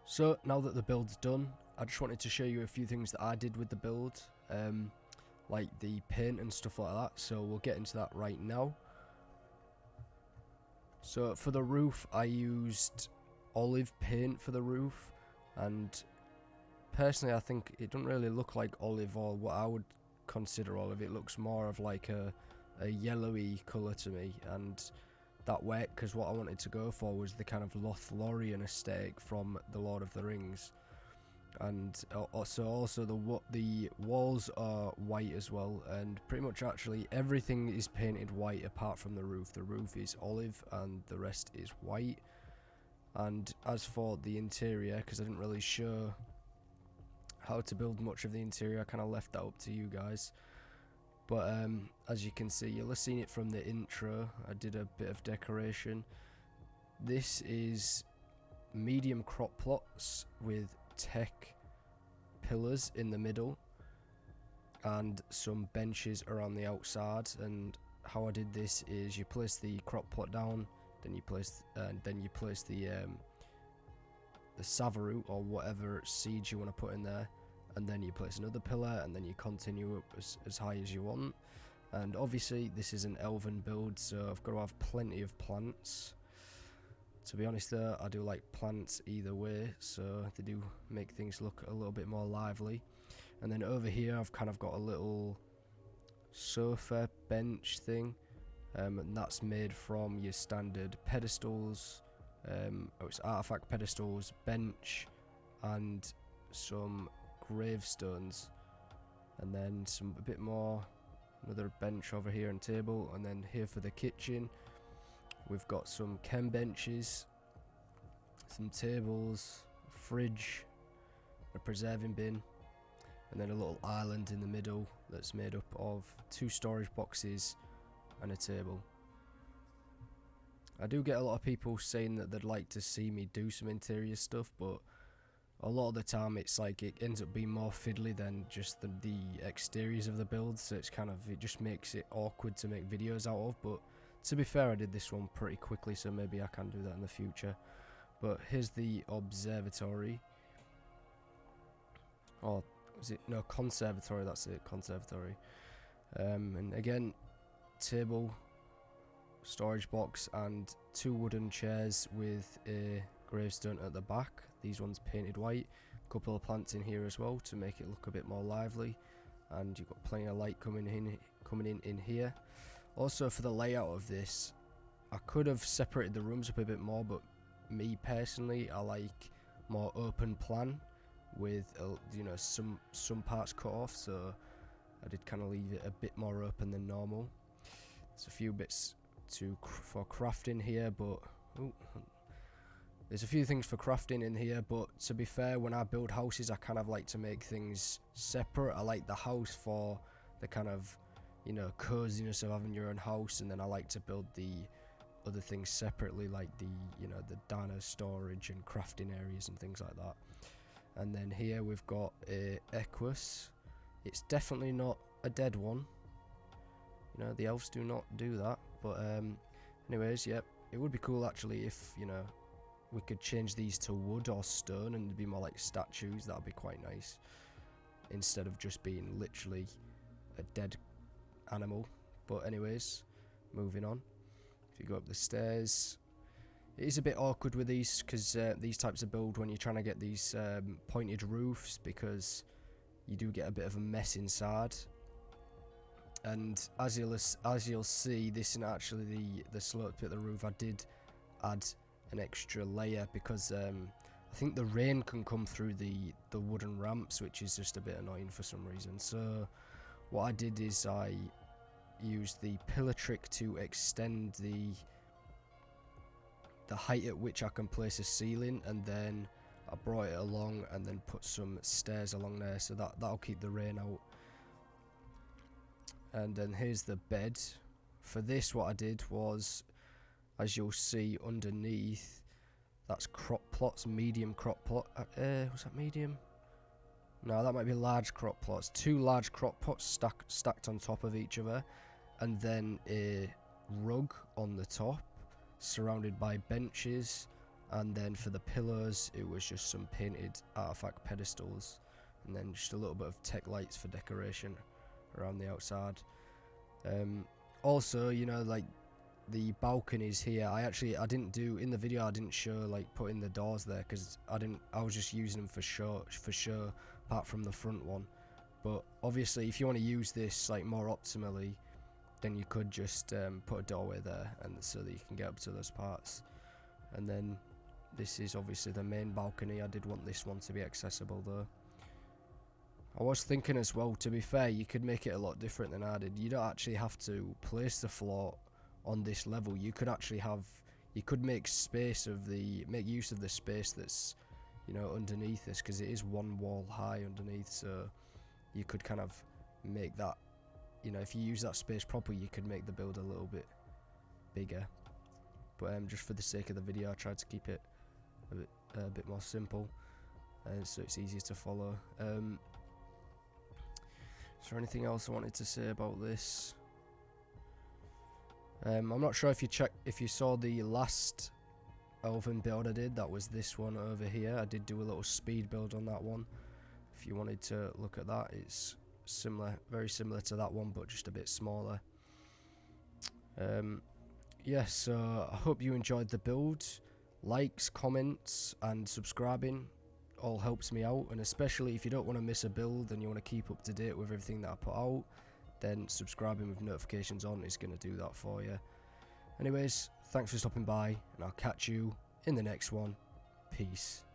So now that the build's done, I just wanted to show you a few things that I did with the build, like the paint and stuff like that, so we'll get into that right now. So for the roof, I used olive paint for the roof, and personally I think it doesn't really look like olive or what I would consider olive. It looks more of like a yellowy colour to me, and that worked because what I wanted to go for was the kind of Lothlorien aesthetic from the Lord of the Rings. And also the walls are white as well, and pretty much actually everything is painted white apart from the roof. The roof is olive and the rest is white. And as for the interior, because I didn't really show how to build much of the interior, I kind of left that up to you guys. But as you can see, you'll have seen it from the intro, I did a bit of decoration. This is medium crop plots with tech pillars in the middle and some benches around the outside. And how I did this is you place the crop plot down, then you place the the Savaroot or whatever seeds you want to put in there, and then you place another pillar, and then you continue up as high as you want. And obviously this is an Elven build, so I've got to have plenty of plants. To be honest though, I do like plants either way, so they do make things look a little bit more lively. And then over here I've kind of got a little sofa bench thing, and that's made from your standard pedestals. It's artifact pedestals, bench, and some gravestones, and then a bit more, another bench over here and table. And then here for the kitchen we've got some chem benches, some tables, a fridge, a preserving bin, and then a little island in the middle that's made up of 2 storage boxes and a table. I do get a lot of people saying that they'd like to see me do some interior stuff, but a lot of the time it's like it ends up being more fiddly than just the exteriors of the build, so it's kind of, it just makes it awkward to make videos out of. But to be fair, I did this one pretty quickly, so maybe I can do that in the future. But here's the observatory. Oh, was it? No, conservatory, that's it, conservatory. And again, table, storage box, and 2 wooden chairs with a gravestone at the back. These ones painted white. A couple of plants in here as well to make it look a bit more lively. And you've got plenty of light coming in here. Also, for the layout of this, I could have separated the rooms up a bit more, but me personally, I like more open plan with you know, some parts cut off, so I did kind of leave it a bit more open than normal. There's a few bits for crafting here, but there's a few things for crafting in here. But to be fair, when I build houses, I kind of like to make things separate. I like the house for the kind of, you know, coziness of having your own house, and then I like to build the other things separately, like the, you know, the diner storage and crafting areas and things like that. And then here we've got a equus. It's definitely not a dead one. You know, the elves do not do that. But anyways, yep, it would be cool actually if, you know, we could change these to wood or stone and it'd be more like statues. That'd be quite nice, instead of just being literally a dead animal. But anyways, moving on. If you go up the stairs, it is a bit awkward with these, because these types of build, when you're trying to get these pointed roofs, because you do get a bit of a mess inside. And as you'll see, this isn't actually the sloped bit of the roof. I did add an extra layer because I think the rain can come through the wooden ramps, which is just a bit annoying for some reason. So what I did is I used the pillar trick to extend the height at which I can place a ceiling, and then I brought it along and then put some stairs along there, so that'll keep the rain out. And then here's the bed. For this, what I did was, as you'll see underneath, that's crop plots, medium crop plot. Was that medium? No, that might be large crop plots. 2 large crop plots stacked on top of each other, and then a rug on the top, surrounded by benches. And then for the pillars, it was just some painted artifact pedestals, and then just a little bit of tech lights for decoration around the outside. Also, you know, like the balconies here, I didn't do in the video. I didn't show like putting the doors there because I was just using them for show, apart from the front one. But obviously, if you want to use this like more optimally, then you could just put a doorway there, and so that you can get up to those parts. And then this is obviously the main balcony. I did want this one to be accessible though. I was thinking as well, to be fair, you could make it a lot different than I did. You don't actually have to place the floor on this level. You could actually make use of the space that's, you know, underneath this, because it is 1 wall high underneath. So you could kind of make that, you know, if you use that space properly, you could make the build a little bit bigger. But just for the sake of the video, I tried to keep it a bit more simple, so it's easier to follow. Is there anything else I wanted to say about this? I'm not sure if you saw the last Elven build I did, that was this one over here. I did do a little speed build on that one. If you wanted to look at that, it's similar, very similar to that one, but just a bit smaller. Yes, so I hope you enjoyed the build. Likes, comments, and subscribing all helps me out, and especially if you don't want to miss a build and you want to keep up to date with everything that I put out, then subscribing with notifications on is going to do that for you. Anyways, thanks for stopping by, and I'll catch you in the next one. Peace.